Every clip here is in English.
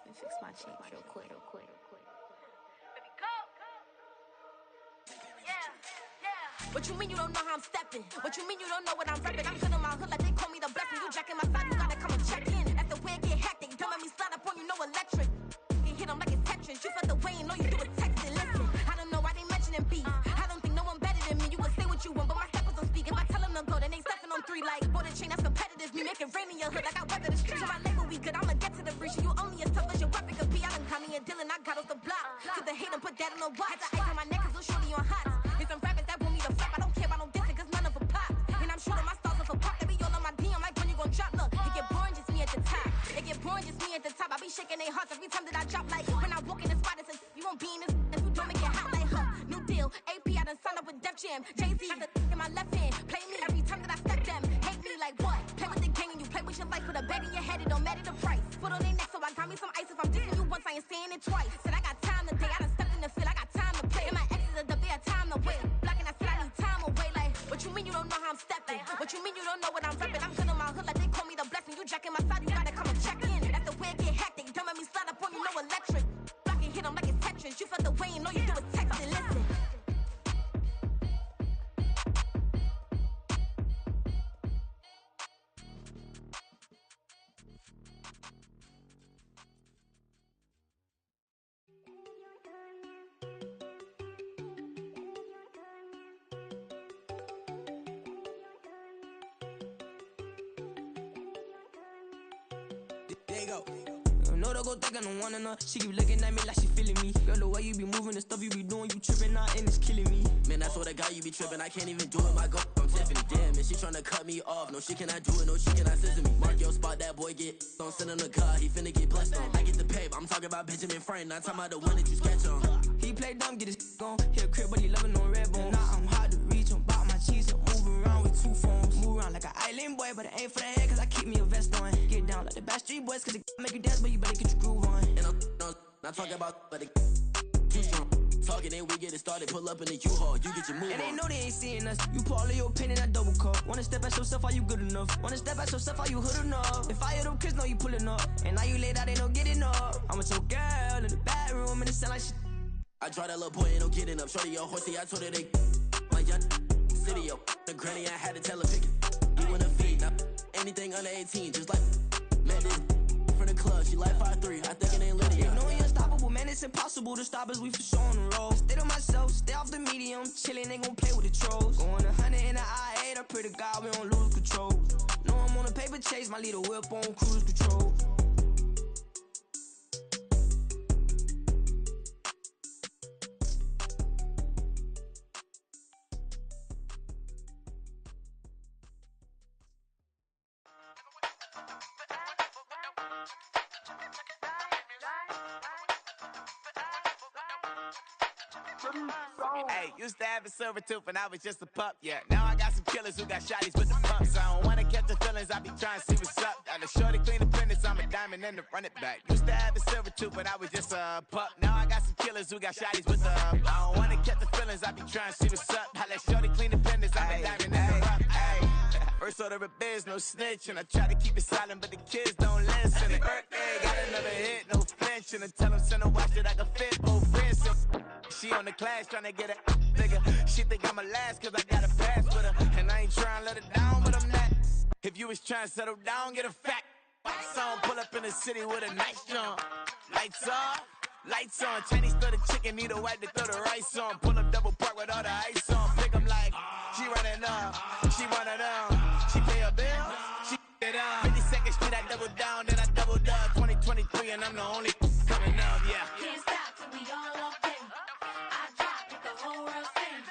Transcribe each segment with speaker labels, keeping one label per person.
Speaker 1: Let me fix my change real quick. What you mean you don't know how I'm stepping? What you mean you don't know what I'm repping? I'm good in my hood like they call me the blessing. You jacking my side, you gotta come and check in. That's the way it get hectic. Don't let me slide up on you, no electric. You hit them like it's Tetris. You felt the way and all you do is text it. Listen, I don't know why they mentioning beef. I don't think no one better than me. You can say what you want, but my steppers don't speak. If I tell them to go, then they stepping on 3 like border chain. That's competitive. Me making rain in your hood like I weather the streets. So my label we good. I'ma get to the breach. You only as tough as your weapon could be. I done caught me a deal and I got off the block. Cause the hate and put that on the watch. Had the ice on my neck cause little shorty on hot. There's some rappers that want me to flap. I don't care about no dissing cause none of them pop. And I'm shooting my stars off a pop. They be all on my DM like when you gon' drop. Look, it get boring just me at the top. It get boring just me at the top. I be shaking their hearts every time that I drop. Like when I walk in the spot, it says you won't be in this if you don't make it hot like her. New deal, AP, I done signed up with Def Jam. Jay-Z got the in my left hand. Play me every time that I step them. Hate me like what? Play with the gang and you play with your life. Put a bag in your head, it don't matter the price. Foot on their neck, so I got me some ice. If I'm dissing you once, I ain't saying it twice. Said I got time today, I done stepped in the field, I got time to play. And my exes are the bare time to wait. Blocking, I said I need time away. Like, what you mean you don't know how I'm stepping? What you mean you don't know what I'm repping? I'm good in my hood like they call me the blessing. You jacking my side, you gotta come and check in. That's the way it get hectic. Don't let me slide up on you, no electric. Blocking, hit them like it's Tetris. You felt the way and all you do is text it. Listen.
Speaker 2: There you go. No, they go think I don't want enough. She keep looking at me like she feeling me. Girl, the way you be moving, the stuff you be doing, you tripping out and it's killing me.
Speaker 3: Man, that's what I got, you be tripping. I can't even do it, my girl. I'm Tiffany. Damn, man, she tryna cut me off. No, she cannot do it, no, she cannot scissor me. Mark your spot, that boy get. Don't send him the car, he finna get blessed on. I get the pay, but I'm talking about Benjamin Franklin. Not talking about the one that you sketch on.
Speaker 2: He play dumb, get his gone. Hit a crib, but he loving on red bone. Nah, I'm hard to reach, I'm bout my cheese. I'm moving around with 2 phones. Move around like an island boy, but it ain't for the head, cause I keep me a vest on. Get down like the Backstreet Boys, cause it make you dance, but you better get your groove on.
Speaker 3: And I'm not talking about, but it too strong. Talking, then we get it started. Pull up in the U-Haul, you get your move
Speaker 2: and
Speaker 3: on.
Speaker 2: they know they ain't seeing us. You pull all of your pen in that double cup. Wanna step at yourself, are you good enough? Wanna step at yourself, are you hood enough? If I hear them kids know you pulling up, and now you laid out, they don't get enough. I'm with your girl in the bedroom, and it sound like shit.
Speaker 3: I tried that little boy, ain't no getting up. Shorty, yo, horsey, I told her they my young city, yo. The granny, I had to tell her pick it. You wanna feed, now anything under 18, just like met this from the club. She like 5'3", I think it ain't Lydia.
Speaker 2: You know we unstoppable, man, it's impossible to stop us, we for sure on the road. Stay to myself, stay off the medium, chillin', ain't gon' play with the trolls. Going 100 in the I-8, I pray to God we don't lose control. Know I'm on a paper chase, my little whip on cruise control.
Speaker 4: Hey, used to have a silver tooth when I was just a pup, yeah. Now I got some killers who got shotties with the pumps. I don't wanna catch the feelings, I be trying to see what's up. Got a shorty clean the business, I'm a diamond and to run it back. Used to have a silver tooth when I was just a pup. Now I got some killers who got shotties with the I don't wanna catch the feelings, I be trying to see what's up. I let shorty clean the business, I'm a diamond and to run it. First order of biz, no snitch, and I try to keep it silent, but the kids don't listen. And birthday, got another hit, no flinch, and I tell them send a watch that I can fit both wrists. She on the class tryna get a nigga. She think I'm a last cause I got a pass with her. And I ain't tryna let her down, but I'm not. If you was tryna settle down, get a fact. Song pull up in the city with a nice jump. Lights off, lights on. Chinese throw the chicken, need a wipe to throw the rice on. Pull up double park with all the ice on. Pick 'em like, she running up, she one of them. She pay her bills, she it up. 52nd Street, I double down, then I doubled up. 2023 and I'm the only coming up, yeah.
Speaker 5: Can't stop till we all up in. I drop with the whole world sing.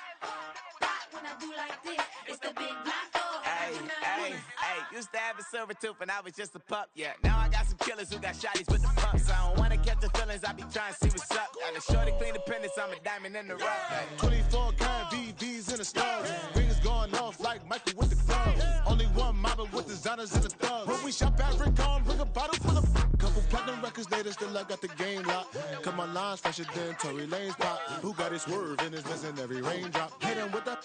Speaker 5: Rock when I do like this, it's the big black door.
Speaker 4: Hey, used to have a silver tooth when I was just a pup, yeah. Now I got some killers who got shotties with the pumps. I don't wanna catch the feelings, I be trying to see what's up. Got a shorty clean the pendants, I'm a diamond in the rough. Hey.
Speaker 6: 24 karat VVs in the stars. Rings going off like Michael with the gloves. Only one model with designers in the thugs. When we shop at Rincon, bring a bottle full of couple platinum records later, still I got the game locked. Cause my lines fresher than Tory Lane's pop. Who got his swerve and is missing every raindrop. Hit him with the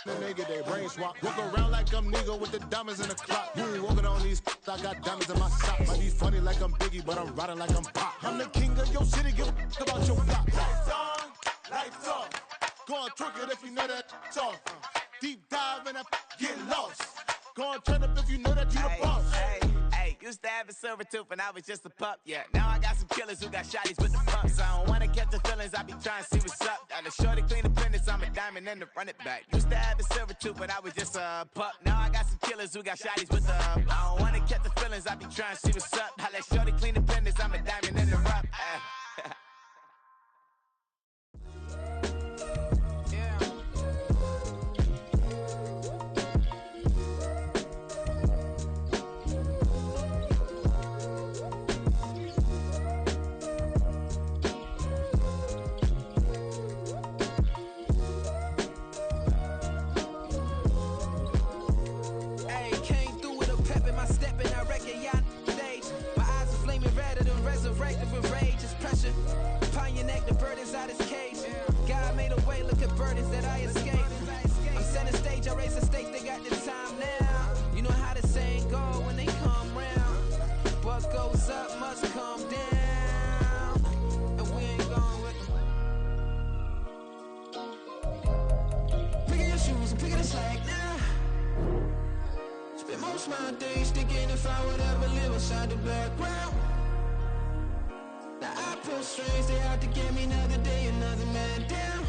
Speaker 6: and they get their brain swapped. Walk around like I'm nigga with the diamonds in the clock. You ain't walking on these, I got diamonds in my socks. Might be funny like I'm Biggie, but I'm riding like I'm Pop. I'm the king of your city, give a about your block. Lights on, lights off. Go on, twerk it if you know that off. Deep dive and get lost. Go on, turn up if you know that you the boss.
Speaker 4: Hey, used to have a silver tooth when I was just a pup, yeah. Now I got some killers who got shotties with the pumps. I don't wanna catch the feelings, I be trying to see what's up. Got a shorty clean the pendants, I'm a diamond and to run it back. Used to have a silver tooth when I was just a pup. Now I got some killers who got shotties with the I don't wanna catch the feelings, I be trying to see what's up. I let shorty clean the pendants, I'm a diamond and to rough.
Speaker 2: My days thinking if I would ever live inside the background. Now I pull strings, they out to get me another day, another man down.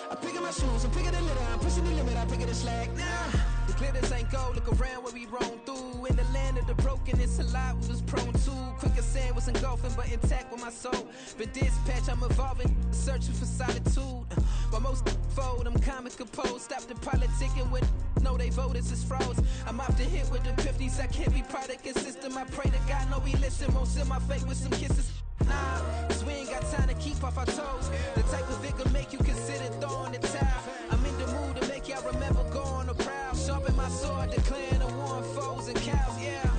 Speaker 2: I'm picking my shoes, I'm picking the litter, I'm pushing the limit, I'm picking the slack now. The glitters ain't gold, look around where we roam through. In the land of the broken, it's a lot we was prone to. Quicker sand was engulfing, but intact with my soul. Been dispatched, I'm evolving, searching for solitude. While most fold, I'm comic composed. Stop the politicking when know they voters is froze. I'm off the hit with the 50s, I can't be product and system. I pray to God, know he listen, won't seal my fate with some kisses. Nah, cause we ain't got time to keep off our toes. The type of vigor make you consider throwing the towel. I'm in the mood to make y'all remember going to proud. Sharpen my sword, declaring the war on foes and cows, yeah.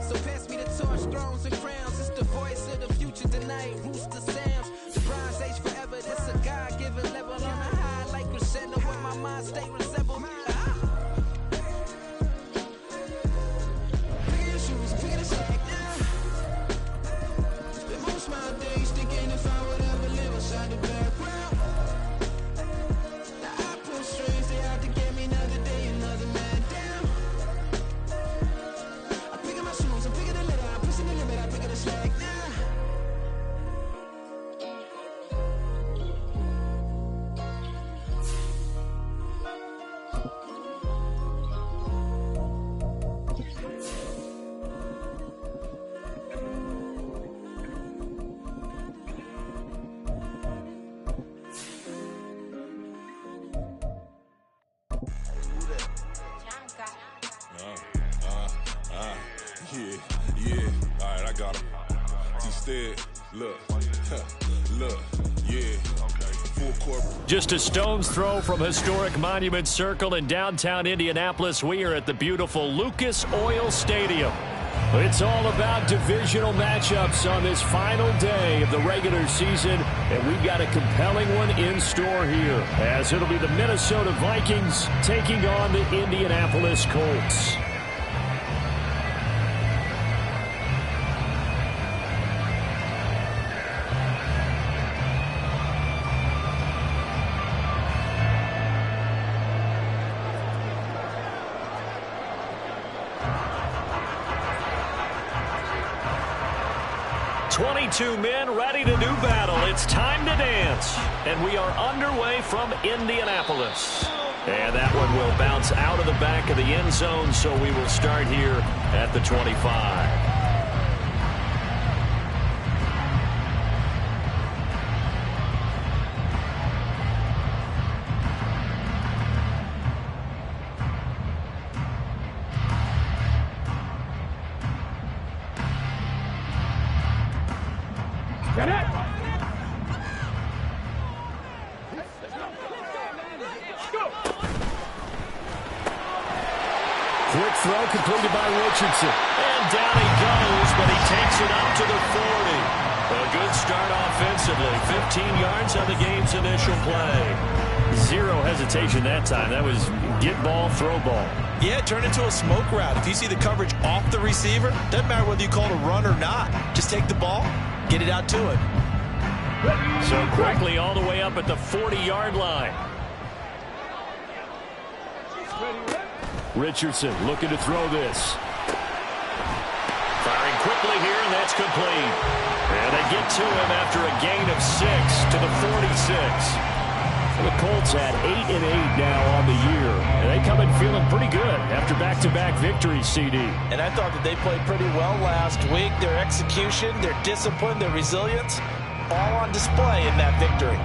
Speaker 2: So pass me the torch, thrones and crowns. It's the voice of the future tonight, rooster sounds. The Bronze Age forever, this a God-given level. On a high like crescendo where my mind state resemble. Picking your shoes, picking the slack now. Spend most of my days thinking if I would ever live inside the background. Now I pull strings, they out to get me another day, another man down. I'm picking my shoes, I'm picking the litter, I'm pushing the limit, I'm picking the slack now.
Speaker 7: Yeah, alright, I got him. T-Stead, look, yeah, full court.
Speaker 8: Just a stone's throw from historic Monument Circle in downtown Indianapolis. We are at the beautiful Lucas Oil Stadium. It's all about divisional matchups on this final day of the regular season, and we've got a compelling one in store here, as it'll be the Minnesota Vikings taking on the Indianapolis Colts. Two men ready to do battle. It's time to dance. And we are underway from Indianapolis. And that one will bounce out of the back of the end zone, so we will start here at the 25.
Speaker 9: Get it!
Speaker 8: Quick throw completed by Richardson. And down he goes, but he takes it up to the 40. A good start offensively. 15 yards on the game's initial play. Zero hesitation that time. That was get ball, throw ball.
Speaker 9: Yeah, turn into a smoke route. If you see the coverage off the receiver, doesn't matter whether you call it a run or not. Just take the ball, get it out to him.
Speaker 8: So quickly all the way up at the 40-yard line. Richardson looking to throw this. Firing quickly here, and that's complete. And they get to him after a gain of 6 to the 46. The Colts had 8-8 now on the year. And they come in feeling pretty good after back-to-back victories, CD.
Speaker 9: And I thought that they played pretty well last week. Their execution, their discipline, their resilience, all on display in that victory.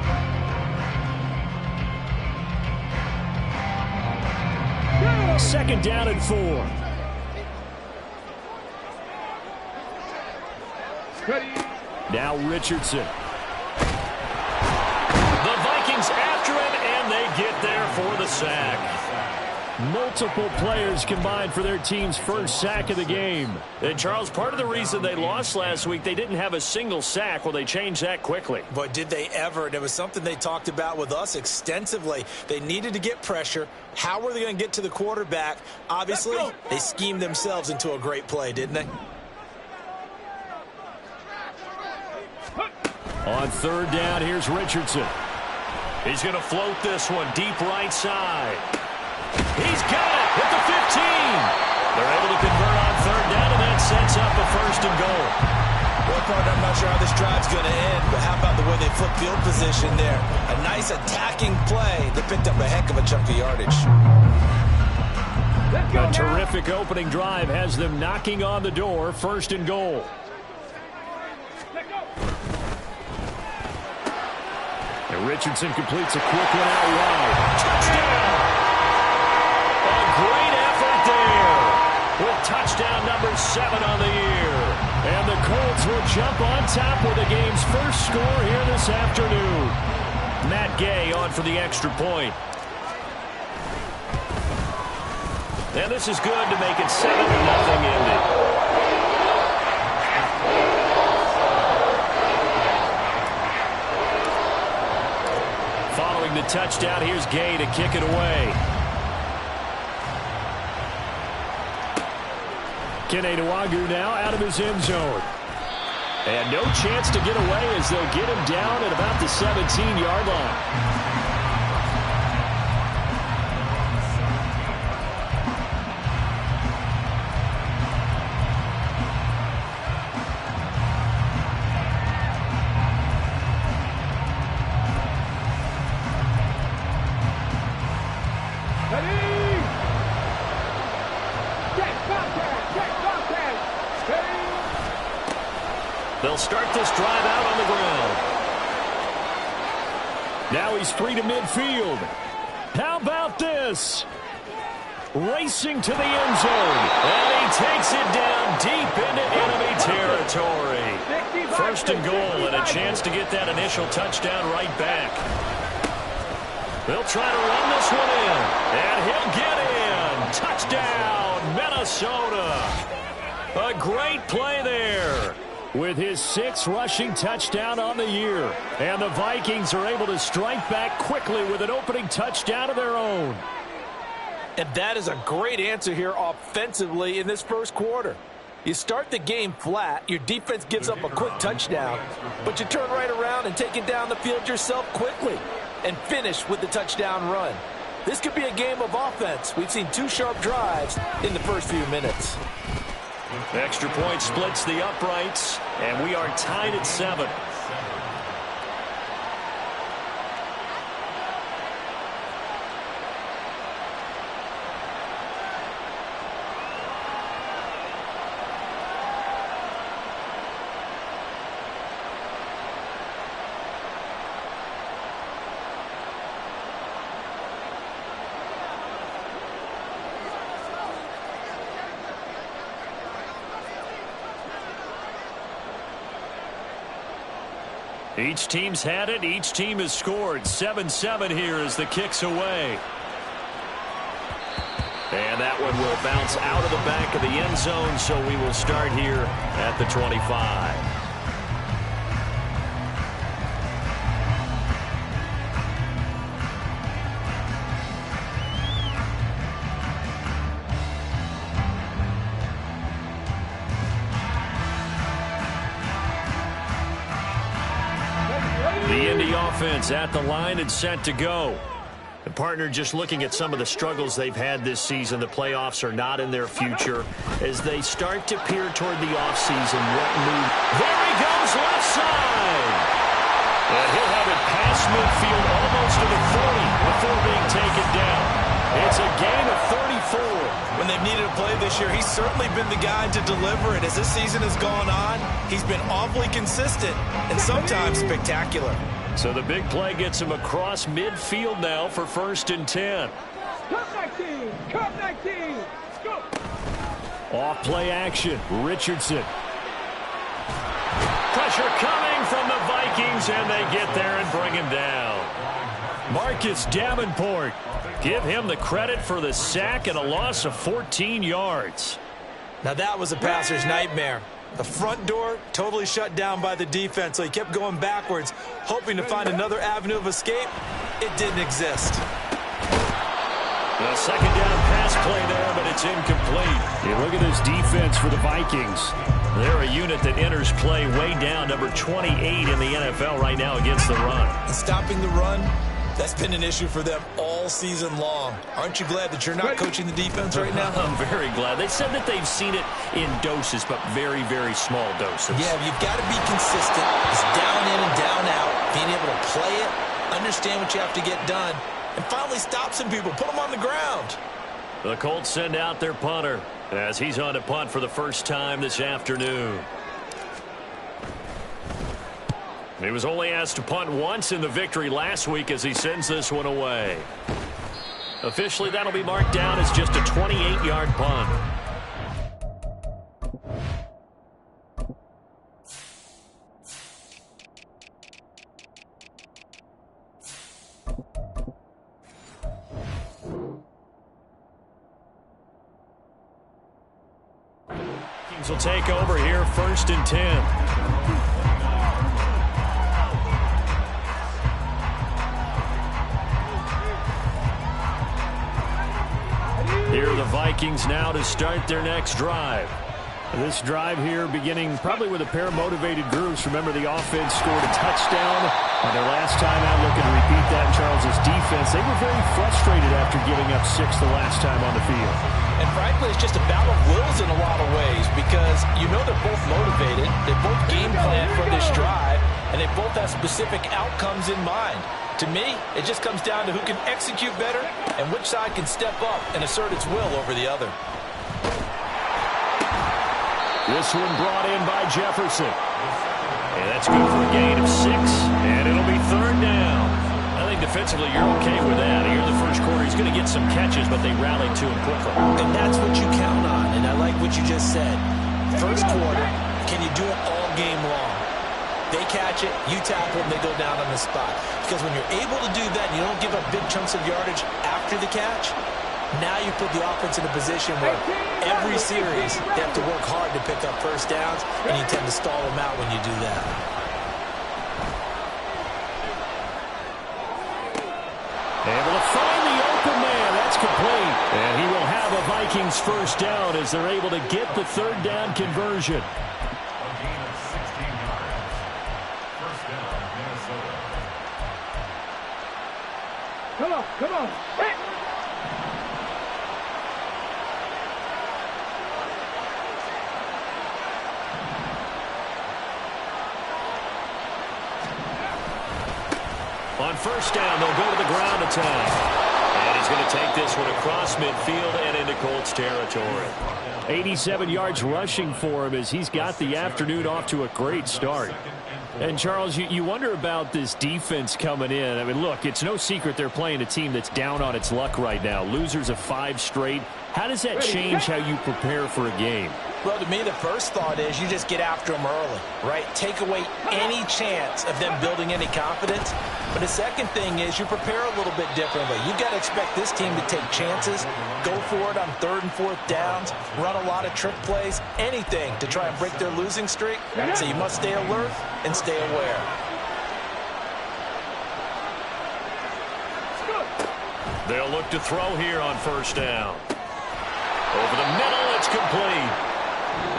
Speaker 8: Second down and 4. Now Richardson. The Vikings after him, and they get there for the sack. Multiple players combined for their team's first sack of the game. And, Charles, part of the reason they lost last week, they didn't have a single sack. Well, they changed that quickly.
Speaker 9: But did they ever? And it was something they talked about with us extensively. They needed to get pressure. How were they going to get to the quarterback? Obviously, they schemed themselves into a great play, didn't they?
Speaker 8: On third down, here's Richardson. He's going to float this one deep right side. He's got it at the 15. They're able to convert on third down, and that sets up a 1st and goal.
Speaker 9: Well, partner, I'm not sure how this drive's going to end, but how about the way they flip field position there? A nice attacking play that picked up a heck of a chunk of yardage.
Speaker 8: A terrific opening drive has them knocking on the door. 1st and goal. And Richardson completes a quick one out wide. Touchdown! A great effort there with touchdown number 7 on the year. And the Colts will jump on top with the game's first score here this afternoon. Matt Gay on for the extra point. And this is good to make it 7-0 Indy. Following the touchdown, here's Gay to kick it away. Kene Nwangwu now out of his end zone. And no chance to get away as they'll get him down at about the 17-yard line. They'll start this drive out on the ground. Now he's free to midfield. How about this? Racing to the end zone. And he takes it down deep into enemy territory. 1st and goal and a chance to get that initial touchdown right back. They'll try to run this one in. And he'll get in. Touchdown, Minnesota. A great play there. With his 6th rushing touchdown on the year. And the Vikings are able to strike back quickly with an opening touchdown of their own.
Speaker 9: And that is a great answer here offensively in this first quarter. You start the game flat, your defense gives up a quick touchdown, but you turn right around and take it down the field yourself quickly and finish with the touchdown run. This could be a game of offense. We've seen 2 sharp drives in the first few minutes.
Speaker 8: Extra point splits the uprights, and we are tied at 7. Each team's had it. Each team has scored. 7-7 here as the kick's away. And that one will bounce out of the back of the end zone, so we will start here at the 25. The Indy offense at the line and set to go. The partner just looking at some of the struggles they've had this season. The playoffs are not in their future as they start to peer toward the offseason. What move? There he goes, left side. And he'll have it past midfield almost to the 40 before being taken down. It's a gain of 34.
Speaker 9: When they've needed a play this year, he's certainly been the guy to deliver it. As this season has gone on, he's been awfully consistent and sometimes spectacular.
Speaker 8: So the big play gets him across midfield now for 1st and 10.
Speaker 10: Come 19. Go.
Speaker 8: Off play action. Richardson. Pressure coming from the Vikings, and they get there and bring him down. Marcus Davenport. Give him the credit for the sack and a loss of 14 yards.
Speaker 9: Now that was a passer's nightmare. The front door totally shut down by the defense, so he kept going backwards, hoping to find another avenue of escape. It didn't exist.
Speaker 8: A second down pass play there, but it's incomplete. You look at this defense for the Vikings. They're a unit that enters play way down, number 28 in the NFL right now against the run.
Speaker 9: And stopping the run, that's been an issue for them all season long. Aren't you glad that you're not coaching the defense right now?
Speaker 8: I'm very glad. They said that they've seen it in doses, but very, very small doses.
Speaker 9: Yeah, you've got to be consistent. It's down in and down out. Being able to play it, understand what you have to get done, and finally stop some people, put them on the ground.
Speaker 8: The Colts send out their punter as he's on to punt for the first time this afternoon. He was only asked to punt once in the victory last week as he sends this one away. Officially, that'll be marked down as just a 28-yard punt. Vikings will take over here, 1st and 10. Here are the Vikings now to start their next drive. This drive here beginning probably with a pair of motivated groups. Remember, the offense scored a touchdown on their last time out. Looking to repeat that in Charles's defense. They were very frustrated after giving up 6 the last time on the field.
Speaker 9: And frankly, it's just a battle of wills in a lot of ways because you know they're both motivated. They both game plan for this drive, and they both have specific outcomes in mind. To me, it just comes down to who can execute better and which side can step up and assert its will over the other.
Speaker 8: This one brought in by Jefferson. And that's good for a gain of 6, and it'll be 3rd down. I think defensively you're okay with that. Here in the first quarter, he's going to get some catches, but they rallied to him quickly.
Speaker 9: And that's what you count on, and I like what you just said. First quarter, can you do it all game long? They catch it, you tackle them, they go down on the spot. Because when you're able to do that, and you don't give up big chunks of yardage after the catch, now you put the offense in a position where every series they have to work hard to pick up first downs, and you tend to stall them out when you do that.
Speaker 8: Able to find the open man. That's complete. And he will have a Vikings first down as they're able to get the 3rd down conversion.
Speaker 10: Come on. Hey.
Speaker 8: On first down, they'll go to the ground attack. And he's going to take this one across midfield and into Colts territory. 87 yards rushing for him as he's got the afternoon off to a great start. And, Charles, you wonder about this defense coming in. I mean, look, it's no secret they're playing a team that's down on its luck right now. Losers of 5 straight. How does that change how you prepare for a game?
Speaker 9: Well, to me, the first thought is you just get after them early, right? Take away any chance of them building any confidence. But the second thing is you prepare a little bit differently. You've got to expect this team to take chances, go for it on 3rd and 4th downs, run a lot of trick plays, anything to try and break their losing streak. So you must stay alert and stay aware.
Speaker 8: They'll look to throw here on first down. Over the middle, it's complete.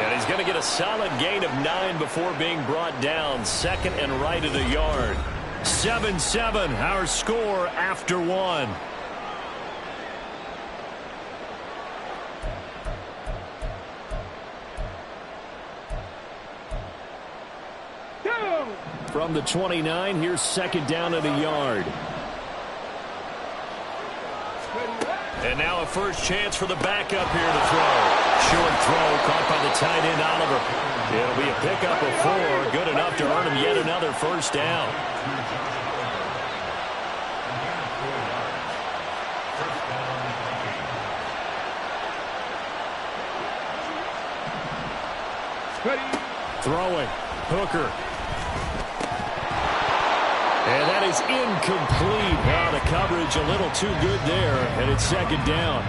Speaker 8: And he's going to get a solid gain of 9 before being brought down. 2nd and right at a yard. 7-7, our score after one. From the 29, here's second down at a yard. And now a first chance for the backup here to throw. Short throw caught by the tight end, Oliver. It'll be a pickup of 4, good enough to earn him yet another first down. Throwing, Hooker. And that is incomplete. Wow, the coverage a little too good there, and it's second down.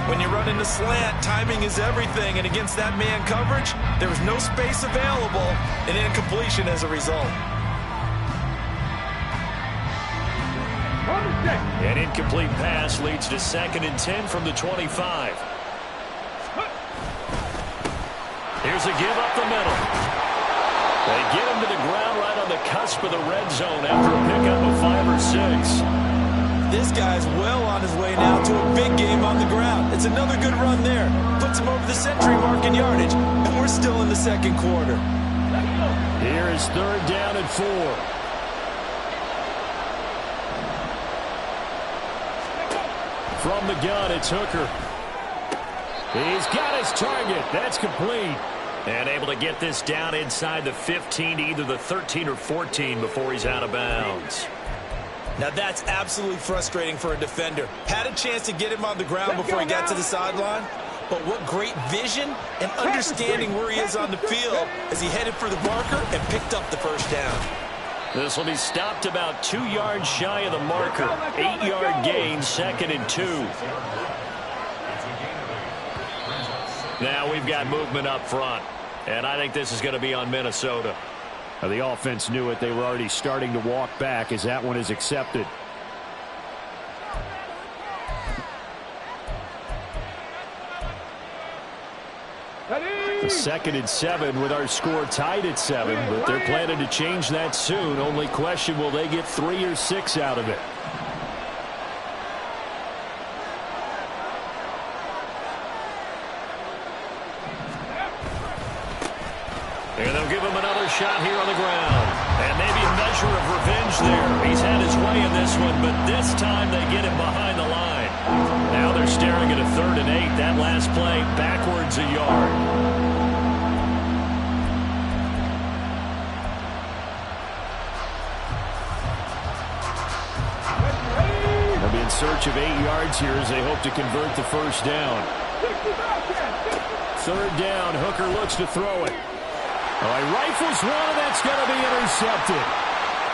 Speaker 9: When you run into slant, timing is everything, and against that man coverage, there was no space available, and incompletion as a result.
Speaker 8: An incomplete pass leads to 2nd and 10 from the 25. Here's a give up the middle. They get him to the ground right on the cusp of the red zone after a pickup of 5 or 6.
Speaker 9: This guy's well on his way now to a big game on the ground. It's another good run there. Puts him over the century mark in yardage, and we're still in the second quarter.
Speaker 8: Here is 3rd down and 4. From the gun, it's Hooker. He's got his target. That's complete. And able to get this down inside the 15 to either the 13 or 14 before he's out of bounds.
Speaker 9: Now that's absolutely frustrating for a defender. Had a chance to get him on the ground before he got to the sideline, but what great vision and understanding where he is on the field as he headed for the marker and picked up the first down.
Speaker 8: This will be stopped about 2 yards shy of the marker. 8-yard gain, 2nd and 2. Now we've got movement up front, and I think this is going to be on Minnesota. The offense knew it. They were already starting to walk back as that one is accepted. The 2nd and 7 with our score tied at 7, but they're planning to change that soon. Only question, will they get 3 or 6 out of it? And they'll give him another shot here on the ground. And maybe a measure of revenge there. He's had his way in this one, but this time they get him behind the line. Now they're staring at a 3rd and 8. That last play backwards a yard. They'll be in search of 8 yards here as they hope to convert the first down. 3rd down, Hooker looks to throw it. Oh, he rifles one, that's going to be intercepted.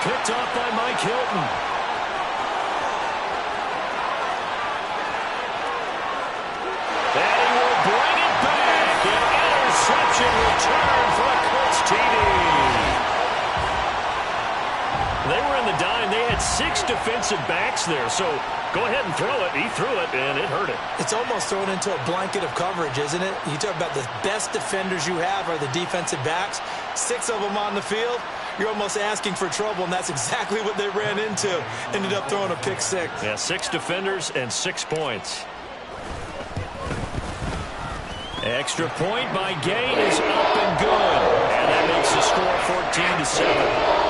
Speaker 8: Picked off by Mike Hilton. And he will bring it back. An interception return for a Colts TD. They were in the dime. They had 6 defensive backs there, so go ahead and throw it. He threw it, and it hurt it.
Speaker 9: It's almost thrown into a blanket of coverage, isn't it? You talk about the best defenders you have are the defensive backs. 6 of them on the field. You're almost asking for trouble, and that's exactly what they ran into. Ended up throwing a pick 6.
Speaker 8: Yeah, 6 defenders and 6 points. Extra point by Gain is up and good. And that makes the score 14-7.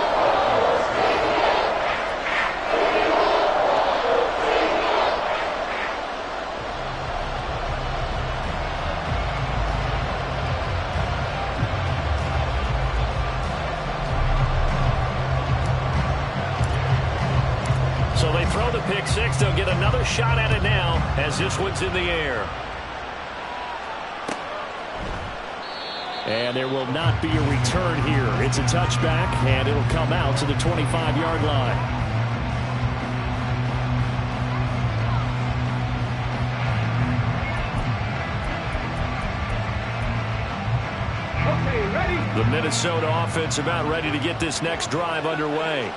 Speaker 8: So they throw the pick 6. They'll get another shot at it now as this one's in the air. And there will not be a return here. It's a touchback, and it'll come out to the 25-yard line.
Speaker 10: Okay, ready?
Speaker 8: The Minnesota offense about ready to get this next drive underway.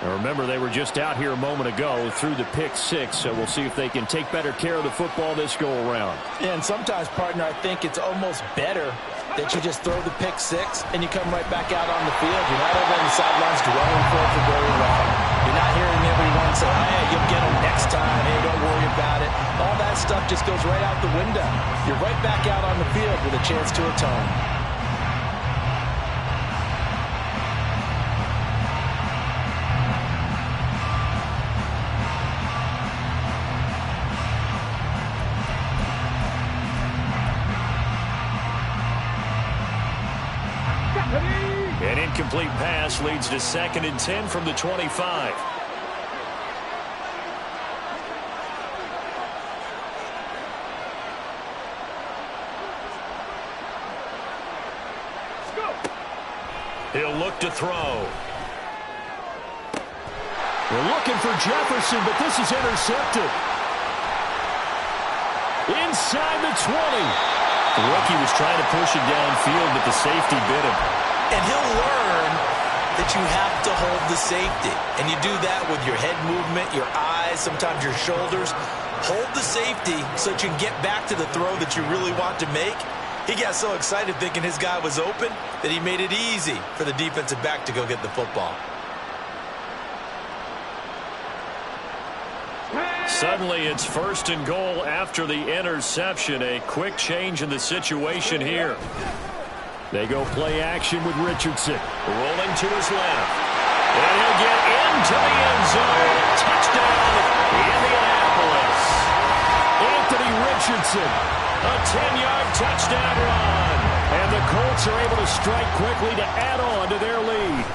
Speaker 8: Now remember, they were just out here a moment ago through the pick 6, so we'll see if they can take better care of the football this go-around.
Speaker 9: And sometimes, partner, I think it's almost better that you just throw the pick six and you come right back out on the field. You're not over on the sidelines dwelling for very long. You're not hearing everyone say, hey, you'll get them next time. Hey, don't worry about it. All that stuff just goes right out the window. You're right back out on the field with a chance to atone.
Speaker 8: An incomplete pass leads to 2nd and 10 from the 25. He'll look to throw. We're looking for Jefferson, but this is intercepted. Inside the 20. The rookie was trying to push it downfield, but the safety bit him.
Speaker 9: And he'll learn that you have to hold the safety. And you do that with your head movement, your eyes, sometimes your shoulders. Hold the safety so that you can get back to the throw that you really want to make. He got so excited thinking his guy was open that he made it easy for the defensive back to go get the football.
Speaker 8: Suddenly it's 1st and goal after the interception. A quick change in the situation here. They go play action with Richardson. Rolling to his left. And he'll get into the end zone. Touchdown, Indianapolis. Anthony Richardson. A 10-yard touchdown run. And the Colts are able to strike quickly to add on to their lead.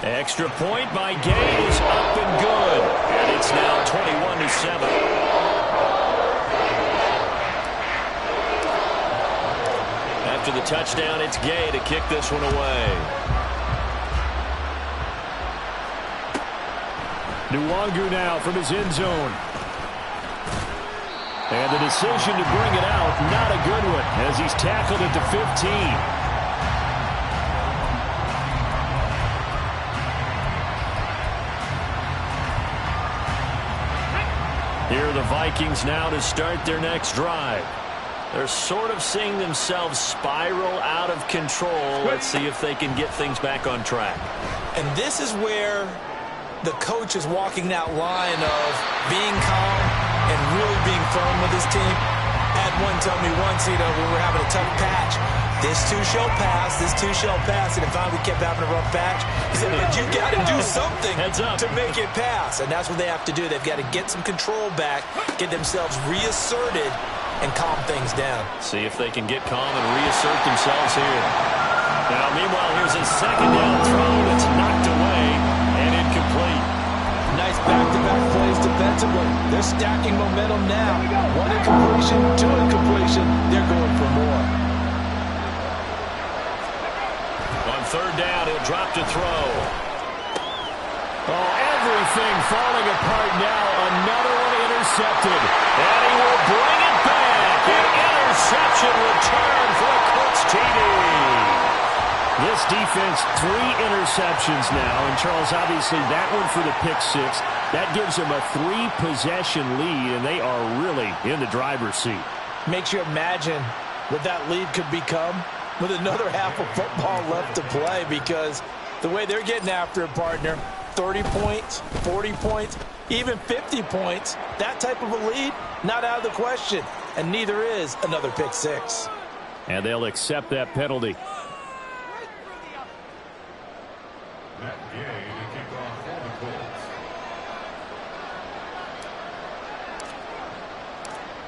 Speaker 8: Extra point by Gay is up and good. And it's now 21-7. After the touchdown, it's Gay to kick this one away. Nwangu now from his end zone. And the decision to bring it out, not a good one, as he's tackled at the 15. Here are the Vikings now to start their next drive. They're sort of seeing themselves spiral out of control. Let's see if they can get things back on track.
Speaker 9: And this is where the coach is walking that line of being calm and really being firm with his team. Had one tell me once, when we're having a tough patch, this too shall pass, this too shall pass. And if we kept having a rough patch, he said, but you got to do something to make it pass. And that's what they have to do. They've got to get some control back, get themselves reasserted, and calm things down.
Speaker 8: See if they can get calm and reassert themselves here. Now, meanwhile, here's a 2nd down throw that's knocked away and incomplete.
Speaker 9: Nice back-to-back plays defensively. They're stacking momentum now. 1 incompletion, 2 incompletion. They're going for more.
Speaker 8: On 3rd down, he'll drop to throw. Oh, everything falling apart now. Another one intercepted. And he will bring it back. An interception return for a Colts TD. This defense, 3 interceptions now. And, Charles, obviously that one for the pick six. That gives them a 3-possession lead, and they are really in the driver's seat.
Speaker 9: Makes you imagine what that lead could become with another half of football left to play, because the way they're getting after it, partner, 30 points, 40 points, even 50 points, that type of a lead, not out of the question. And neither is another pick six.
Speaker 8: And they'll accept that penalty.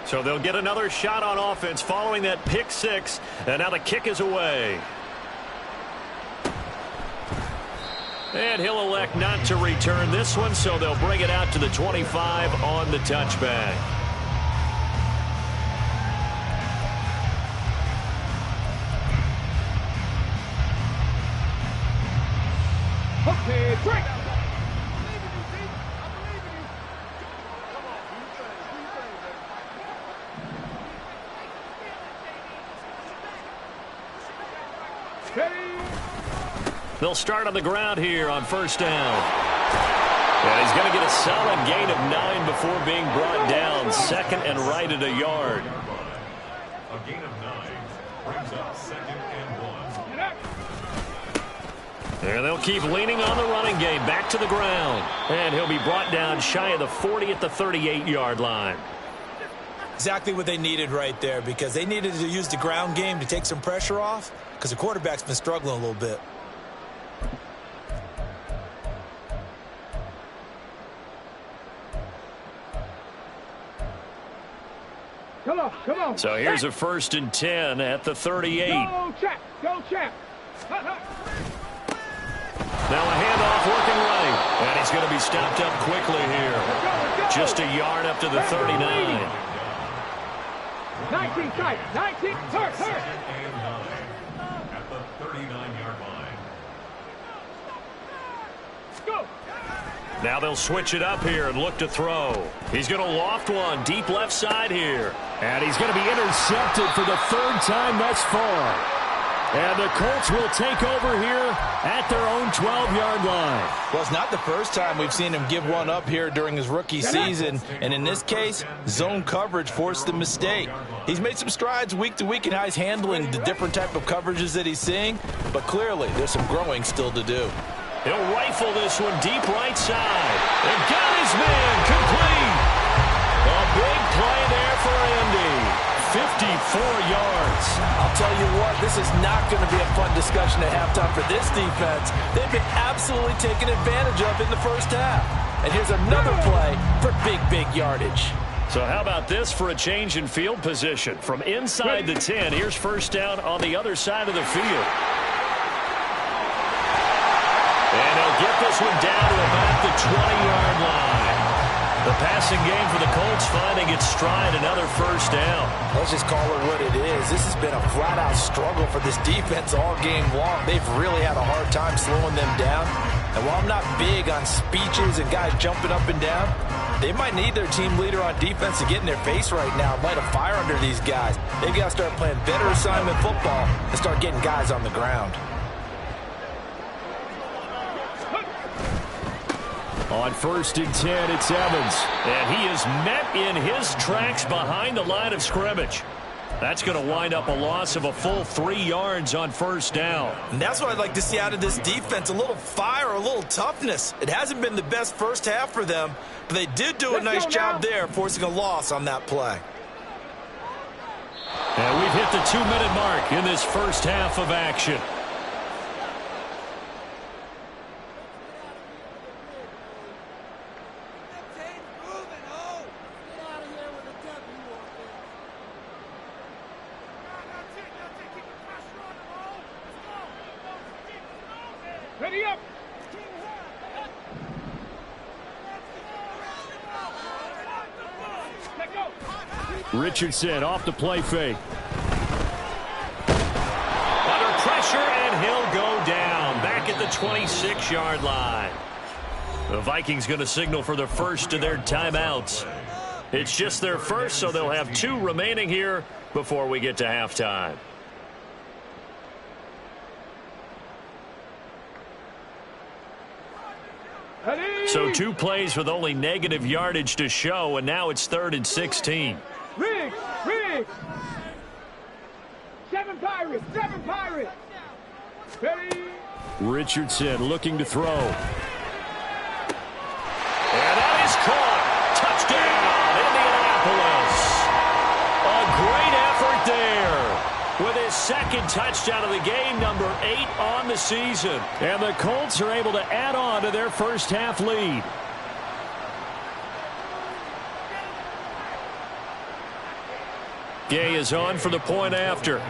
Speaker 8: So they'll get another shot on offense following that pick six. And now the kick is away. And he'll elect not to return this one, so they'll bring it out to the 25 on the touchback.
Speaker 10: Okay, break.
Speaker 8: They'll start on the ground here on 1st down. And he's going to get a solid gain of 9 before being brought down. 2nd and right at a yard.
Speaker 7: A gain of 9.
Speaker 8: And they'll keep leaning on the running game. Back to the ground. And he'll be brought down shy of the 40 at the 38-yard line.
Speaker 9: Exactly what they needed right there, because they needed to use the ground game to take some pressure off, because the quarterback's been struggling a little bit.
Speaker 10: Come on, come on.
Speaker 8: So here's a 1st and 10 at the 38.
Speaker 10: Go, Champ. Go, Champ.
Speaker 8: Now a handoff working right. And he's going to be stopped up quickly here. Just a yard up to the 39.
Speaker 10: 19 tight. 19. Hurt.
Speaker 8: At the 39-yard line.
Speaker 10: Go.
Speaker 8: Now they'll switch it up here and look to throw. He's going to loft one deep left side here. And he's going to be intercepted for the 3rd time thus far. And the Colts will take over here at their own 12-yard line.
Speaker 9: Well, it's not the first time we've seen him give one up here during his rookie season. And in this case, zone coverage forced the mistake. He's made some strides week to week in how he's handling the different type of coverages that he's seeing. But clearly, there's some growing still to do.
Speaker 8: He'll rifle this one deep right side. And got his man complete. A big play there for Andy. 54 yards.
Speaker 9: I'll tell you what, this is not going to be a fun discussion at halftime for this defense. They've been absolutely taken advantage of in the first half. And here's another play for big yardage.
Speaker 8: So how about this for a change in field position? From inside the 10, here's 1st down on the other side of the field. And he'll get this one down to about the 20-yard line. The passing game for the Colts finding its stride, another 1st down.
Speaker 9: Let's just call it what it is. This has been a flat-out struggle for this defense all game long. They've really had a hard time slowing them down. And while I'm not big on speeches and guys jumping up and down, they might need their team leader on defense to get in their face right now, light a fire under these guys. They've got to start playing better assignment football and start getting guys on the ground.
Speaker 8: On 1st and 10, it's Evans. And he is met in his tracks behind the line of scrimmage. That's going to wind up a loss of a full 3 yards on 1st down.
Speaker 9: And that's what I'd like to see out of this defense, a little fire, a little toughness. It hasn't been the best first half for them, but they did do a nice job there, forcing a loss on that play.
Speaker 8: And we've hit the 2-minute mark in this first half of action.
Speaker 10: Ready up.
Speaker 8: Richardson off the play fake. Under pressure, and he'll go down. Back at the 26-yard line. The Vikings going to signal for the first of their timeouts. It's just their first, so they'll have 2 remaining here before we get to halftime. So 2 plays with only negative yardage to show, and now it's 3rd and 16.
Speaker 10: Riggs! 7 Pirates! Ready?
Speaker 8: Richardson looking to throw. And that is caught. Touchdown, Indianapolis. A great effort there. With his 2nd touchdown of the game, number 8 on the season. And the Colts are able to add on to their first half lead. Gay is on for the point after.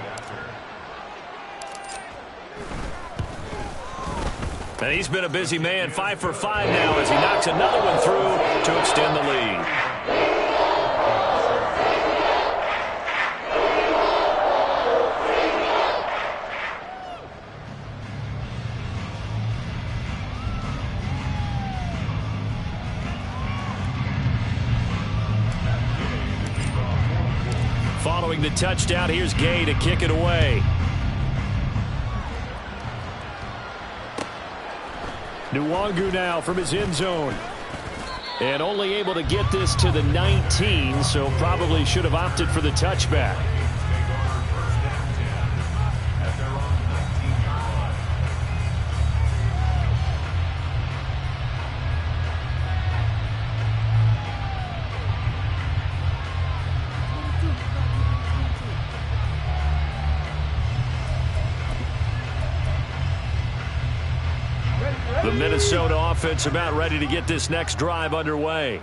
Speaker 8: And he's been a busy man, 5 for 5 now as he knocks another one through to extend the lead. Following the touchdown, here's Gay to kick it away. Nwangu now from his end zone. And only able to get this to the 19, so probably should have opted for the touchback. Minnesota offense about ready to get this next drive underway.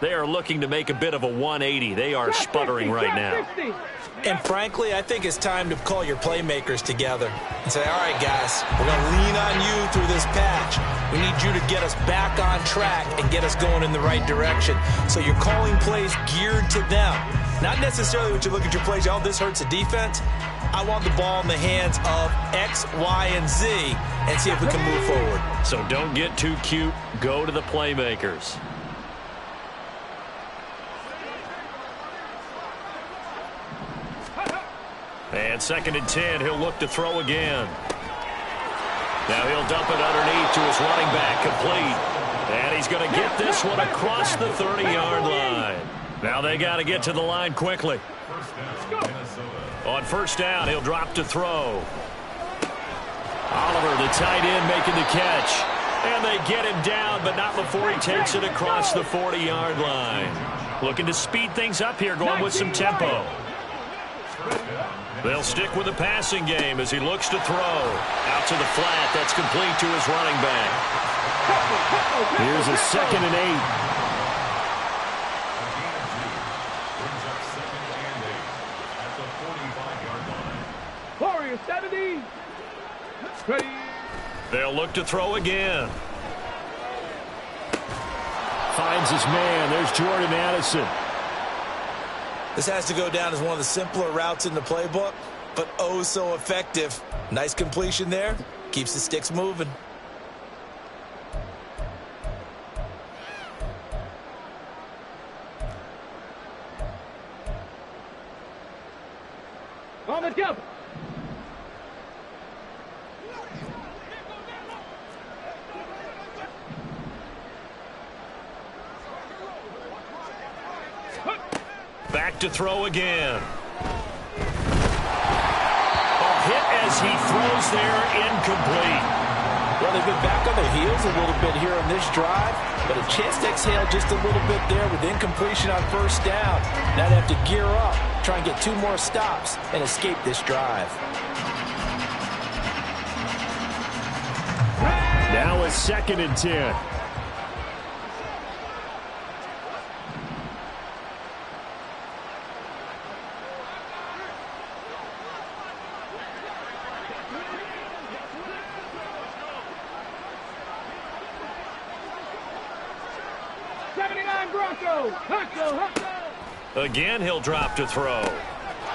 Speaker 8: They are looking to make a bit of a 180. They are sputtering right now.
Speaker 9: And frankly, I think it's time to call your playmakers together and say, all right, guys, we're going to lean on you through this patch. We need you to get us back on track and get us going in the right direction. So you're calling plays geared to them. Not necessarily when you look at your plays, oh, this hurts the defense. I want the ball in the hands of X, Y, and Z and see if we can move forward.
Speaker 8: So don't get too cute. Go to the playmakers. And 2nd and 10, he'll look to throw again. Now he'll dump it underneath to his running back, complete. And he's going to get this one across the 30-yard line. Now they got to get to the line quickly. On 1st down, he'll drop to throw. Oliver, the tight end, making the catch. And they get him down, but not before he takes it across the 40-yard line. Looking to speed things up here, going with some tempo. They'll stick with the passing game as he looks to throw. Out to the flat. That's complete to his running back. Here's a 2nd and
Speaker 10: 8. Warriors 70. Ready.
Speaker 8: They'll look to throw again. Finds his man. There's Jordan Addison.
Speaker 9: This has to go down as one of the simpler routes in the playbook, but oh so effective. Nice completion there. Keeps the sticks moving.
Speaker 10: On the jump.
Speaker 8: Back to throw again. A hit as he throws there, incomplete.
Speaker 9: Well, they've been back on their heels a little bit here on this drive, but a chance to exhale just a little bit there with incompletion on 1st down. Now they have to gear up, try and get 2 more stops, and escape this drive.
Speaker 8: Now a 2nd and 10. Again, he'll drop to throw.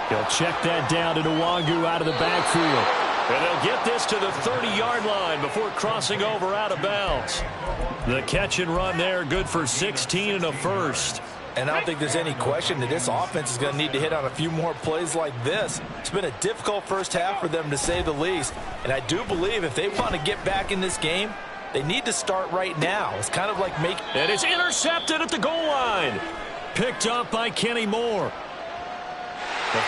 Speaker 8: He'll check that down to Nwangu out of the backfield. And they'll get this to the 30-yard line before crossing over out of bounds. The catch and run there, good for 16 and a first.
Speaker 9: And I don't think there's any question that this offense is going to need to hit on a few more plays like this. It's been a difficult first half for them, to say the least. And I do believe if they want to get back in this game, they need to start right now. It's kind of like making...
Speaker 8: And it's intercepted at the goal line. Picked up by Kenny Moore. Of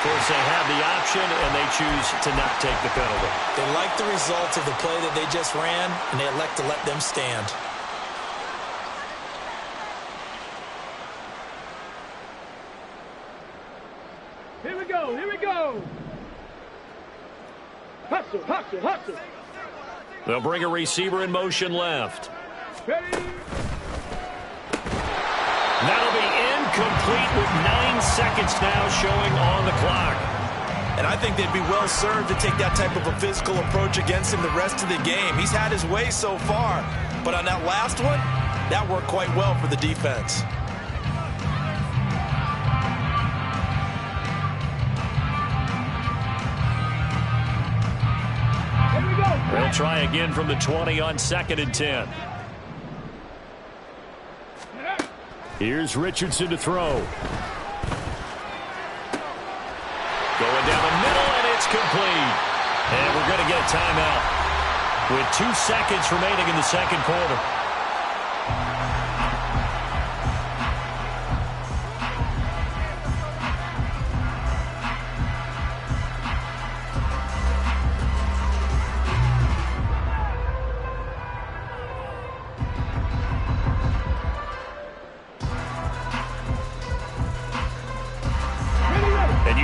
Speaker 8: course, they have the option, and they choose to not take the penalty.
Speaker 9: They like the results of the play that they just ran, and they elect to let them stand.
Speaker 10: Here we go, here we go. Hustle, hustle, hustle.
Speaker 8: They'll bring a receiver in motion left.
Speaker 10: Ready.
Speaker 8: That'll be incomplete with 9 seconds now showing on the clock.
Speaker 9: And I think they'd be well served to take that type of a physical approach against him the rest of the game. He's had his way so far, but on that last one, that worked quite well for the defense.
Speaker 10: Here we go.
Speaker 8: They'll try again from the 20 on 2nd and 10. Here's Richardson to throw. Going down the middle, and it's complete. And we're going to get a timeout with 2 seconds remaining in the 2nd quarter.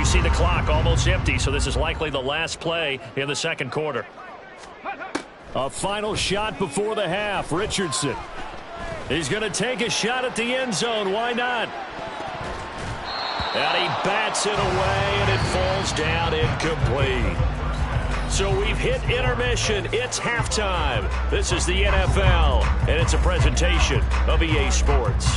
Speaker 8: See the clock almost empty, so this is likely the last play in the 2nd quarter. A final shot before the half. Richardson. He's going to take a shot at the end zone. Why not? And he bats it away, and it falls down incomplete. So we've hit intermission. It's halftime. This is the NFL, and it's a presentation of EA Sports.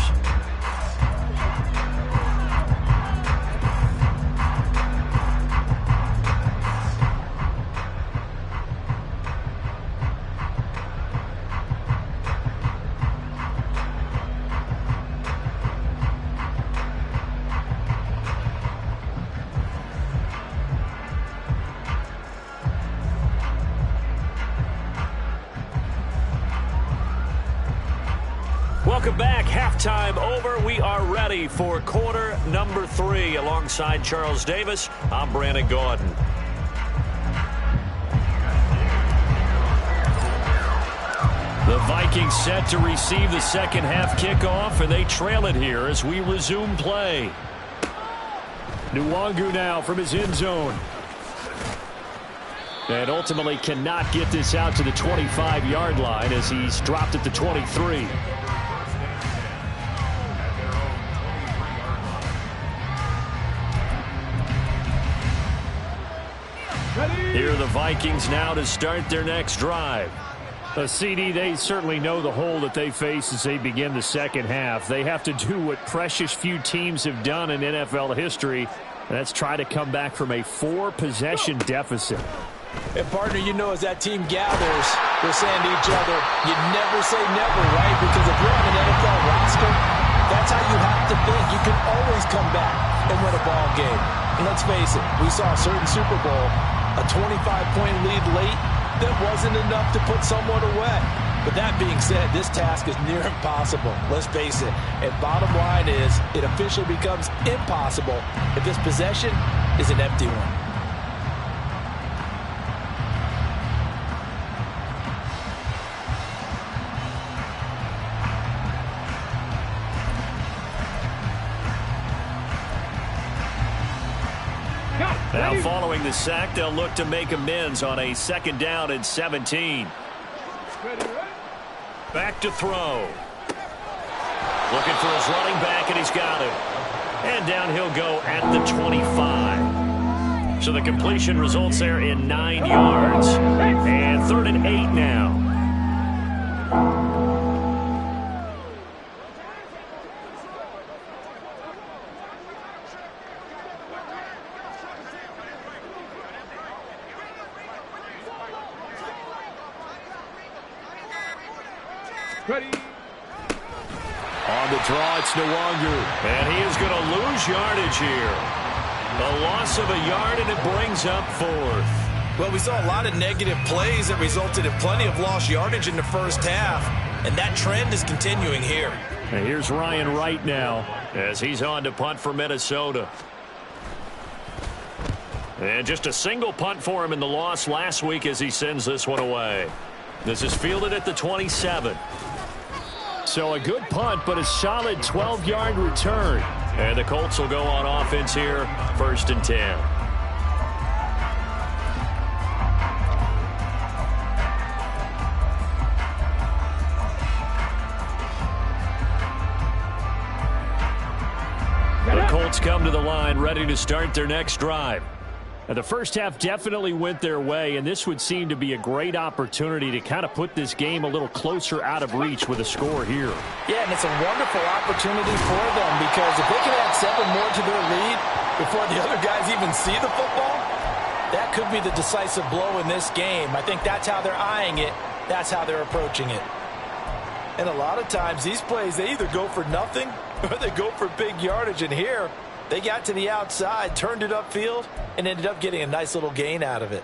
Speaker 8: Welcome back. Halftime over. We are ready for quarter number 3. Alongside Charles Davis, I'm Brandon Gaudin. The Vikings set to receive the second half kickoff, and they trail it here as we resume play. Nwangu now from his end zone. And ultimately cannot get this out to the 25-yard line as he's dropped at the 23. Here are the Vikings now to start their next drive. CD, they certainly know the hole that they face as they begin the second half. They have to do what precious few teams have done in NFL history, and that's try to come back from a 4-possession deficit.
Speaker 9: And, partner, you know, as that team gathers, they're saying to each other, you never say never, right? Because if you're on an NFL roster, that's how you have to think. You can always come back and win a ball game. And let's face it, we saw a certain Super Bowl, a 25-point lead late, that wasn't enough to put someone away. But that being said, this task is near impossible. Let's face it. And bottom line is, it officially becomes impossible if this possession is an empty one.
Speaker 8: Now following the sack, they'll look to make amends on a 2nd down and 17. Back to throw. Looking for his running back, and he's got him. And down he'll go at the 25. So the completion results there in 9 yards. And 3rd and 8 now.
Speaker 10: Ready.
Speaker 8: On the draw, it's Nwangu. And he is going to lose yardage here. A loss of a yard, and it brings up 4th.
Speaker 9: Well, we saw a lot of negative plays that resulted in plenty of lost yardage in the first half. And that trend is continuing here.
Speaker 8: And here's Ryan Wright now as he's on to punt for Minnesota. And just a single punt for him in the loss last week as he sends this one away. This is fielded at the 27. So a good punt, but a solid 12-yard return. And the Colts will go on offense here, 1st and 10. The Colts come to the line, ready to start their next drive. And the first half definitely went their way, and this would seem to be a great opportunity to kind of put this game a little closer out of reach with a score here.
Speaker 9: Yeah, and it's a wonderful opportunity for them because if they can add 7 more to their lead before the other guys even see the football, that could be the decisive blow in this game. I think that's how they're eyeing it. That's how they're approaching it. And a lot of times these plays, they either go for nothing or they go for big yardage. And here, they got to the outside, turned it upfield, and ended up getting a nice little gain out of it.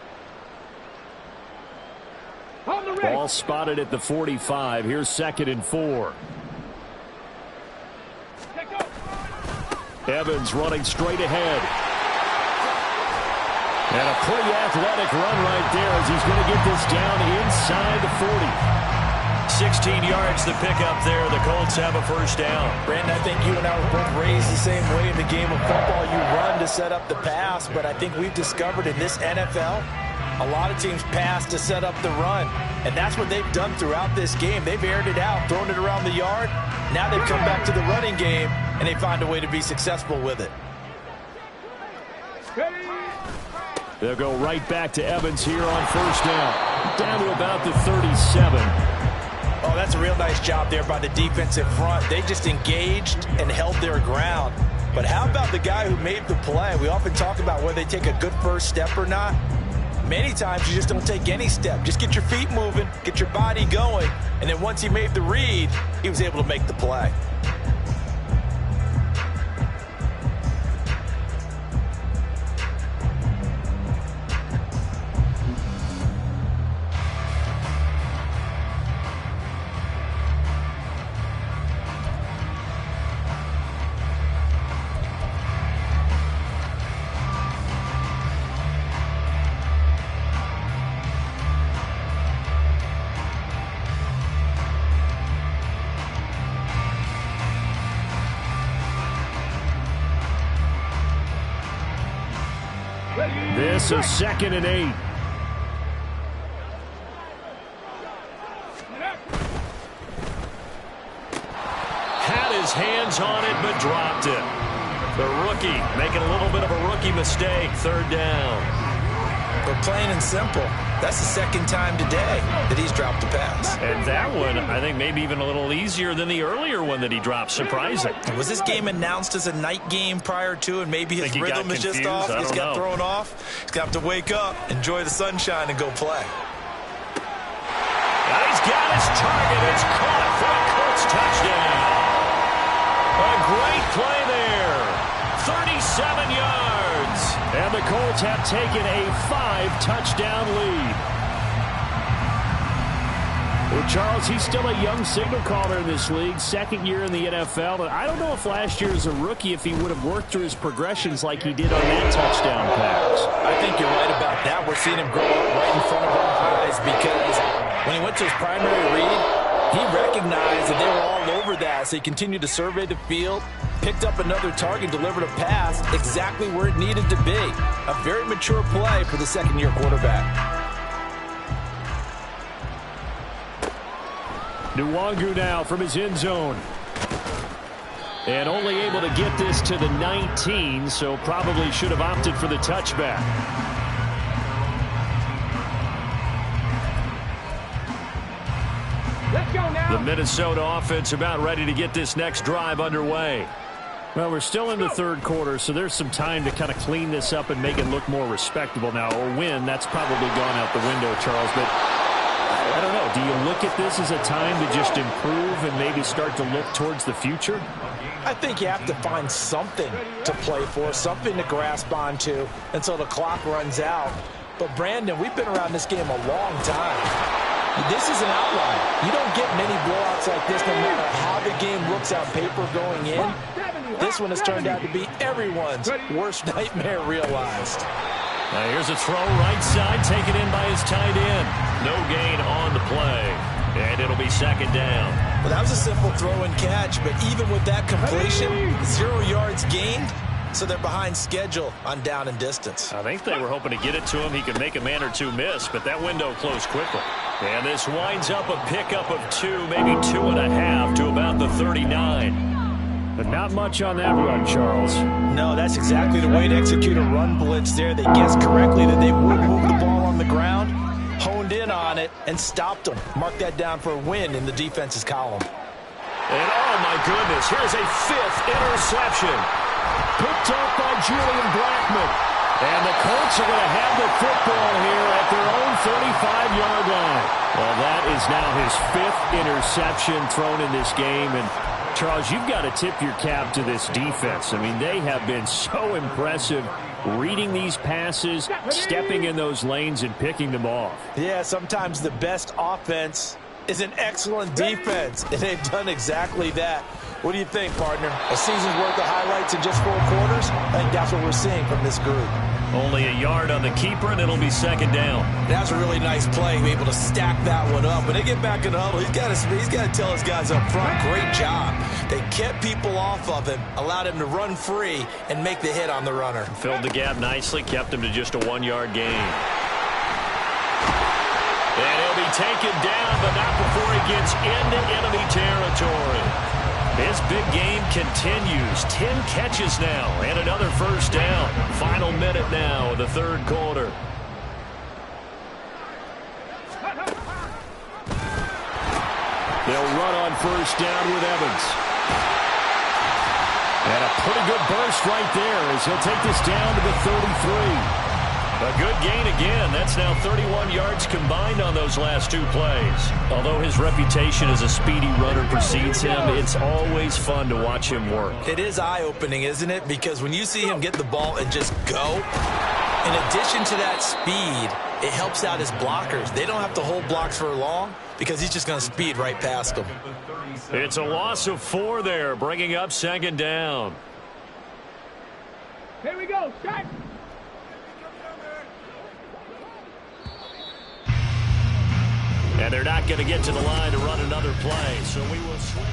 Speaker 8: Ball spotted at the 45. Here's 2nd and 4. Evans running straight ahead. And a pretty athletic run right there as he's going to get this down inside the 40. 16 yards to pick up there. The Colts have a 1st down.
Speaker 9: Brandon, I think you and I were both raised the same way in the game of football. You run to set up the pass, but I think we've discovered in this NFL, A lot of teams pass to set up the run, and that's what they've done throughout this game. They've aired it out, thrown it around the yard. Now they've come back to the running game, and they find a way to be successful with it.
Speaker 8: They'll go right back to Evans here on first down. Down to about the 37.
Speaker 9: Oh, that's a real nice job there by the defensive front. They just engaged and held their ground. But how about the guy who made the play? We often talk about whether they take a good first step or not. Many times you just don't take any step. Just get your feet moving, get your body going, and then once he made the read, he was able to make the play.
Speaker 8: This is 2nd and 8. Had his hands on it, but dropped it. The rookie making a little bit of a rookie mistake. 3rd down.
Speaker 9: But plain and simple, that's the second time today that he's dropped a pass.
Speaker 8: And that one, I think, maybe even a little easier than the earlier one that he dropped. Surprising.
Speaker 9: Was this game announced as a night game prior to, and maybe his rhythm is just off? He's got thrown off. He's got to wake up, enjoy the sunshine, and go play.
Speaker 8: He's got his target. It's caught for a Colts touchdown. A great play there. 37 yards. And the Colts have taken a 5-touchdown lead. Well, Charles, he's still a young signal caller in this league, 2nd year in the NFL. And I don't know if last year as a rookie, if he would have worked through his progressions like he did on that touchdown pass.
Speaker 9: I think you're right about that. We're seeing him grow up right in front of our eyes because when he went to his primary read, he recognized that they were all over that. So he continued to survey the field, picked up another target, delivered a pass exactly where it needed to be. A very mature play for the second-year quarterback.
Speaker 8: Nwangu now from his end zone. And only able to get this to the 19, so probably should have opted for the touchback.
Speaker 10: Let's go now.
Speaker 8: The Minnesota offense about ready to get this next drive underway. Well, we're still in the 3rd quarter, so there's some time to kind of clean this up and make it look more respectable now. Or win, that's probably gone out the window, Charles. But I don't know. Do you look at this as a time to just improve and maybe start to look towards the future?
Speaker 9: I think you have to find something to play for, something to grasp onto until the clock runs out. But, Brandon, we've been around this game a long time. This is an outlier. You don't get many blowouts like this no matter how the game looks on paper going in. This one has turned out to be everyone's worst nightmare realized.
Speaker 8: Now here's a throw right side, taken in by his tight end. No gain on the play, and it'll be 2nd down.
Speaker 9: Well, that was a simple throw and catch, but even with that completion, 0 yards gained, so they're behind schedule on down and distance.
Speaker 8: I think they were hoping to get it to him. He could make a man or two miss, but that window closed quickly. And this winds up a pickup of 2, maybe 2.5 to about the 39. But not much on that run, Charles.
Speaker 9: No, that's exactly the way to execute a run blitz there. They guessed correctly that they would move the ball on the ground, honed in on it, and stopped them. Mark that down for a win in the defense's column.
Speaker 8: And oh my goodness, here's a 5th interception. Picked up by Julian Blackmon. And the Colts are going to have the football here at their own 35-yard line. Well, that is now his 5th interception thrown in this game. And Charles, you've got to tip your cap to this defense. I mean, they have been so impressive reading these passes, stepping in those lanes, and picking them off.
Speaker 9: Yeah, sometimes the best offense is an excellent defense, and they've done exactly that. What do you think, partner? A season's worth of highlights in just 4 quarters? I think that's what we're seeing from this group.
Speaker 8: Only a yard on the keeper, and it'll be 2nd down.
Speaker 9: That was a really nice play, able to stack that one up. When they get back in the huddle, he's got to tell his guys up front, great job. They kept people off of him, allowed him to run free, and make the hit on the runner.
Speaker 8: Filled the gap nicely, kept him to just a 1-yard gain. taken down, but not before he gets into enemy territory. His big game continues. 10 catches now and another first down. Final minute now of the third quarter. They'll run on first down with Evans. And a pretty good burst right there as he'll take this down to the 33. A good gain again. That's now 31 yards combined on those last two plays. Although his reputation as a speedy runner precedes him, it's always fun to watch him work.
Speaker 9: It is eye-opening, isn't it? Because when you see him get the ball and just go, in addition to that speed, it helps out his blockers. They don't have to hold blocks for long because he's just going to speed right past them.
Speaker 8: It's a loss of 4 there, bringing up second down.
Speaker 10: Here we go, shot.
Speaker 8: And they're not going to get to the line to run another play, so we will swing.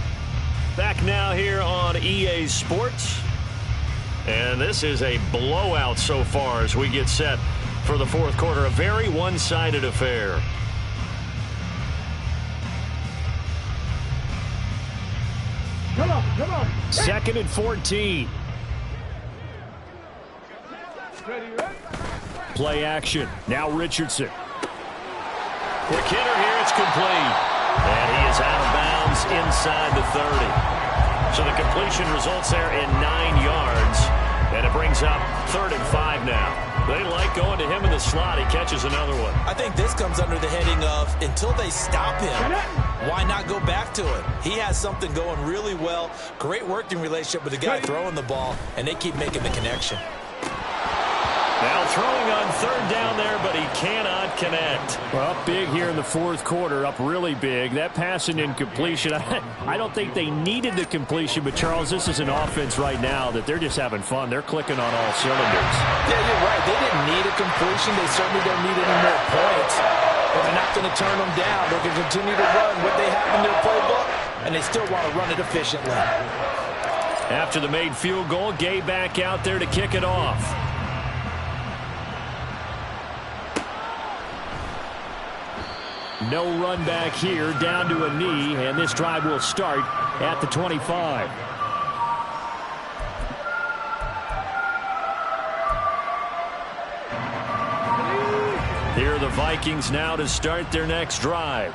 Speaker 8: Back now here on EA Sports. And this is a blowout so far as we get set for the fourth quarter. A very one-sided affair.
Speaker 10: Come on, come on.
Speaker 8: Second and 14.
Speaker 10: Ready, ready?
Speaker 8: Play action. Now Richardson. Quick hitter here. It's complete. And he is out of bounds inside the 30. So the completion results there in 9 yards. And it brings up 3rd and 5 now. They like going to him in the slot. He catches another one.
Speaker 9: I think this comes under the heading of until they stop him, why not go back to it? He has something going really well. Great working relationship with the guy throwing the ball, and they keep making the connection.
Speaker 8: Now throwing on 3rd down there, but he cannot connect. Well, up big here in the fourth quarter, up really big. That pass and incompletion, I don't think they needed the completion, but Charles, this is an offense right now that they're just having fun. They're clicking on all cylinders.
Speaker 9: Yeah, you're right. They didn't need a completion. They certainly don't need any more points. But they're not going to turn them down. They can continue to run what they have in their playbook, and they still want to run it efficiently.
Speaker 8: After the made field goal, Gay back out there to kick it off. No run back here, down to a knee, and this drive will start at the 25. Here are the Vikings now to start their next drive.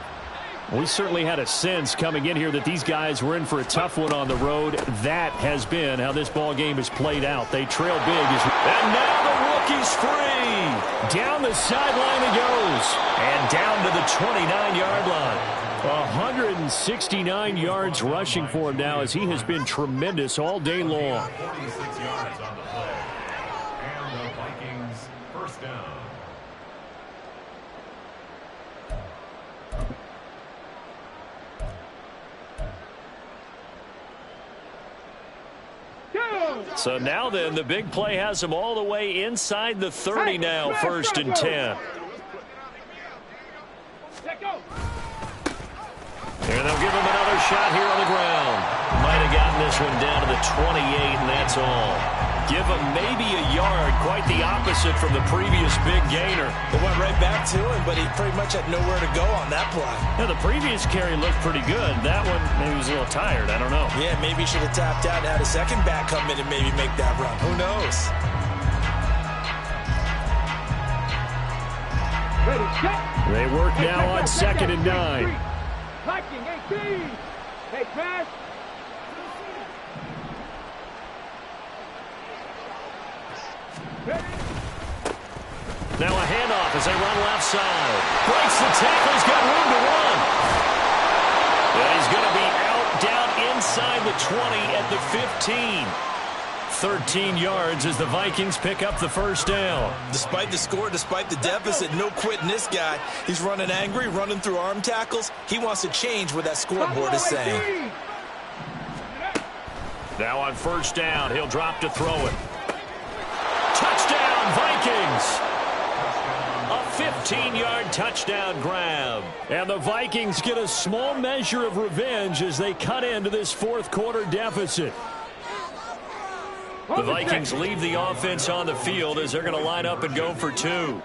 Speaker 8: We certainly had a sense coming in here that these guys were in for a tough one on the road. That has been how this ball game has played out. They trail big. And now the rookie's free. Down the sideline he goes. And down to the 29-yard line. 169 yards rushing for him now as he has been tremendous all day long.
Speaker 11: 46 yards on the play. And the Vikings first down.
Speaker 8: So now then, the big play has him all the way inside the 30 now, 1st and 10. And they'll give him another shot here on the ground. Might have gotten this one down to the 28, and that's all. Give him maybe a yard, quite the opposite from the previous big gainer.
Speaker 9: It went right back to him, but he pretty much had nowhere to go on that play.
Speaker 8: Yeah, the previous carry looked pretty good. That one, maybe he was a little tired. I don't know.
Speaker 9: Yeah, maybe he should have tapped out and had a second back come in and maybe make that run. Who knows?
Speaker 10: Ready, set.
Speaker 8: They work now on 2nd and 9.
Speaker 10: Viking 18. Hey, pass.
Speaker 8: Now a handoff as they run left side. Breaks the tackle. He's got room to run. And he's going to be out down inside the 20 at the 15. 13 yards as the Vikings pick up the first down.
Speaker 9: Despite the score, despite the deficit, no quitting this guy. He's running angry, running through arm tackles. He wants to change what that scoreboard is saying.
Speaker 8: Now on first down, he'll drop to throw it. Touchdown, Vikings! A 15-yard touchdown grab. And the Vikings get a small measure of revenge as they cut into this fourth quarter deficit. The Vikings leave the offense on the field as they're going to line up and go for 2.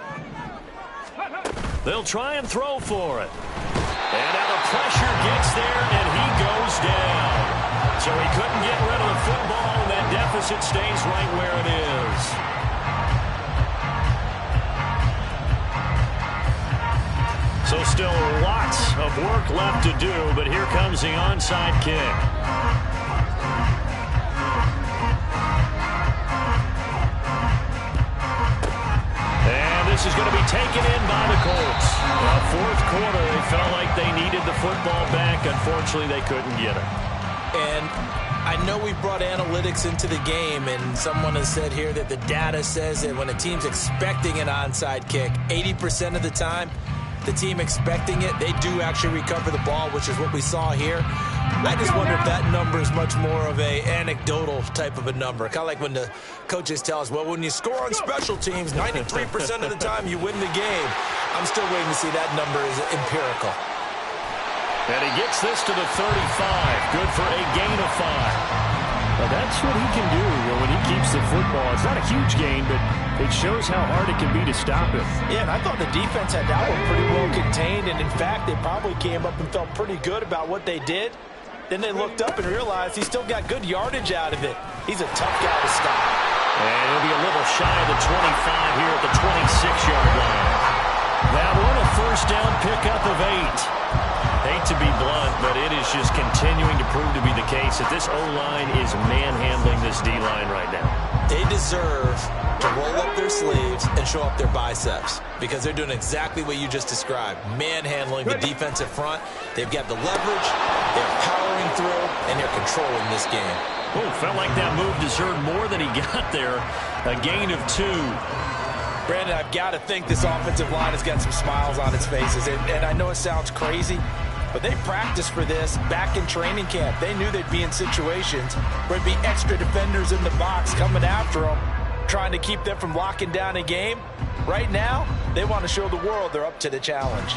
Speaker 8: They'll try and throw for it. And now the pressure gets there, and he goes down. So he couldn't get rid of the football, and that deficit stays right where it is. So still lots of work left to do, but here comes the onside kick. This is going to be taken in by the Colts. Fourth quarter, they felt like they needed the football back. Unfortunately, they couldn't get it.
Speaker 9: And I know we brought analytics into the game, and someone has said here that the data says that when a team's expecting an onside kick, 80% of the time, the team expecting it, they do actually recover the ball, which is what we saw here. I just wonder if that number is much more of a anecdotal type of a number. Kind of like when the coaches tell us, well, when you score on special teams, 93% of the time you win the game. I'm still waiting to see that number is empirical.
Speaker 8: And he gets this to the 35. Good for a gain of 5. Well, that's what he can do when he keeps the football. It's not a huge gain, but it shows how hard it can be to stop it.
Speaker 9: Yeah, and I thought the defense had that one pretty well contained, and in fact, they probably came up and felt pretty good about what they did. Then they looked up and realized he still got good yardage out of it. He's a tough guy to stop.
Speaker 8: And he'll be a little shy of the 25 here at the 26-yard line. That one, a first down pickup of 8. Hate to be blunt, but it is just continuing to prove to be the case that this O-line is manhandling this D-line right now.
Speaker 9: They deserve to roll up their sleeves and show up their biceps because they're doing exactly what you just described, manhandling the defensive front. They've got the leverage, they're powering through, and they're controlling this game.
Speaker 8: Oh, felt like that move deserved more than he got there. A gain of 2.
Speaker 9: Brandon, I've got to think this offensive line has got some smiles on its faces, and I know it sounds crazy, but they practiced for this back in training camp. They knew they'd be in situations where there'd be extra defenders in the box coming after them, trying to keep them from locking down a game. Right now, they want to show the world they're up to the challenge.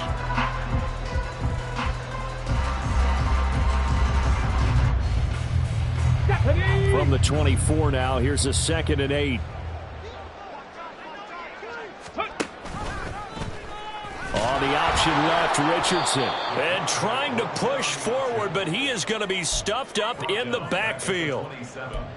Speaker 8: From the 24 now, here's a 2nd and 8. On the option left, Richardson. And trying to push forward, but he is going to be stuffed up in the backfield.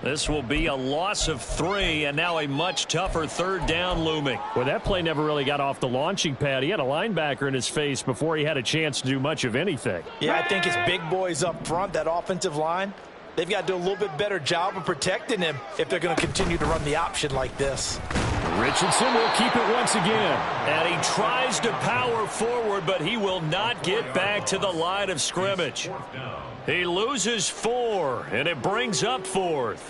Speaker 8: This will be a loss of 3, and now a much tougher 3rd down looming. Well, that play never really got off the launching pad. He had a linebacker in his face before he had a chance to do much of anything.
Speaker 9: Yeah, I think it's big boys up front, that offensive line. They've got to do a little bit better job of protecting him if they're going to continue to run the option like this.
Speaker 8: Richardson will keep it once again. And he tries to power forward, but he will not get back to the line of scrimmage. He loses 4, and it brings up 4th.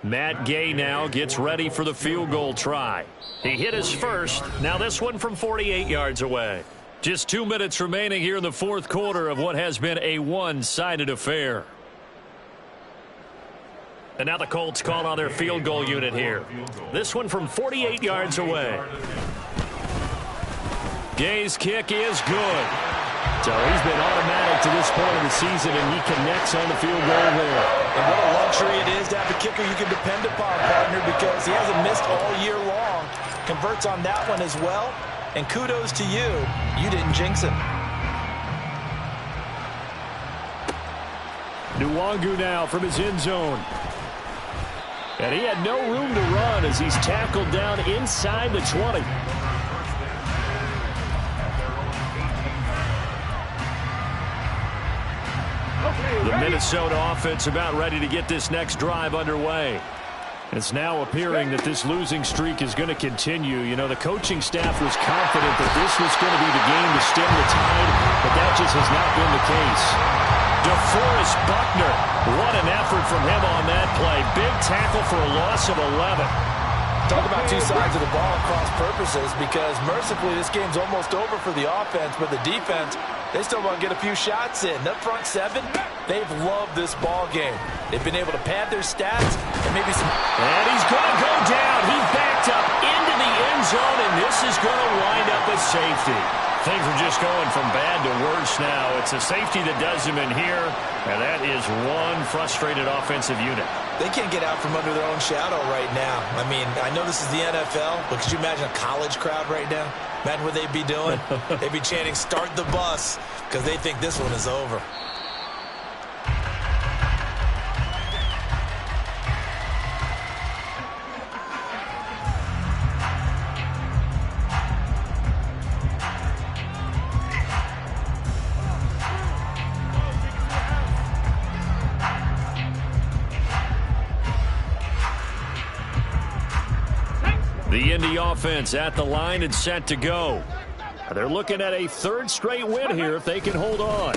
Speaker 8: Matt Gay now gets ready for the field goal try. He hit his first. Now this one from 48 yards away. Just 2 minutes remaining here in the 4th quarter of what has been a one-sided affair. And now the Colts call on their field goal unit here. This one from 48 yards away. Gay's kick is good. So he's been automatic to this point of the season, and he connects on the field goal there.
Speaker 9: And what a luxury it is to have a kicker you can depend upon, partner, because he hasn't missed all year long. Converts on that one as well. And kudos to you. You didn't jinx him.
Speaker 8: Nwangu now from his end zone. And he had no room to run as he's tackled down inside the 20. The Minnesota offense about ready to get this next drive underway. It's now appearing that this losing streak is going to continue. You know, the coaching staff was confident that this was going to be the game to stem the tide, but that just has not been the case. DeForest Buckner, what an effort from him on that play. Big tackle for a loss of 11.
Speaker 9: Talk about two sides of the ball at cross purposes, because mercifully this game's almost over for the offense, but the defense, they still want to get a few shots in. That front 7, They've loved this ball game. They've been able to pad their stats and maybe some...
Speaker 8: And he's going to go down. He backed up into the end zone, and this is going to wind up a safety. Things are just going from bad to worse now. It's a safety that does him in here, and that is one frustrated offensive unit.
Speaker 9: They can't get out from under their own shadow right now. I mean, I know this is the NFL, but could you imagine a college crowd right now? Imagine what they'd be doing. They'd be chanting, "Start the bus," because they think this one is over.
Speaker 8: The Indy offense at the line and set to go. They're looking at a third straight win here if they can hold on.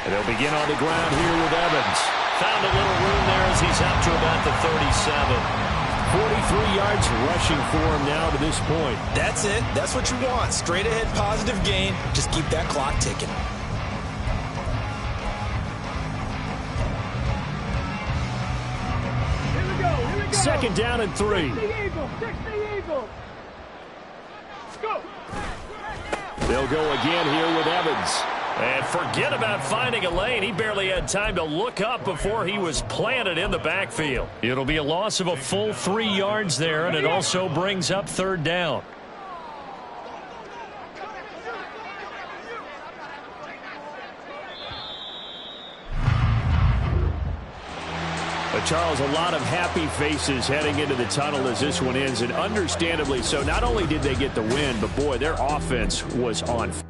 Speaker 8: And they'll begin on the ground here with Evans. Found a little room there as he's out to about the 37. 43 yards rushing for him now to this point.
Speaker 9: That's it. That's what you want. Straight ahead positive gain. Just keep that clock ticking.
Speaker 8: Second down and 3.
Speaker 10: Go.
Speaker 8: They'll go again here with Evans. And forget about finding a lane. He barely had time to look up before he was planted in the backfield. It'll be a loss of a full 3 yards there, and it also brings up third down. But Charles, a lot of happy faces heading into the tunnel as this one ends, and understandably so. Not only did they get the win, but boy, their offense was on fire.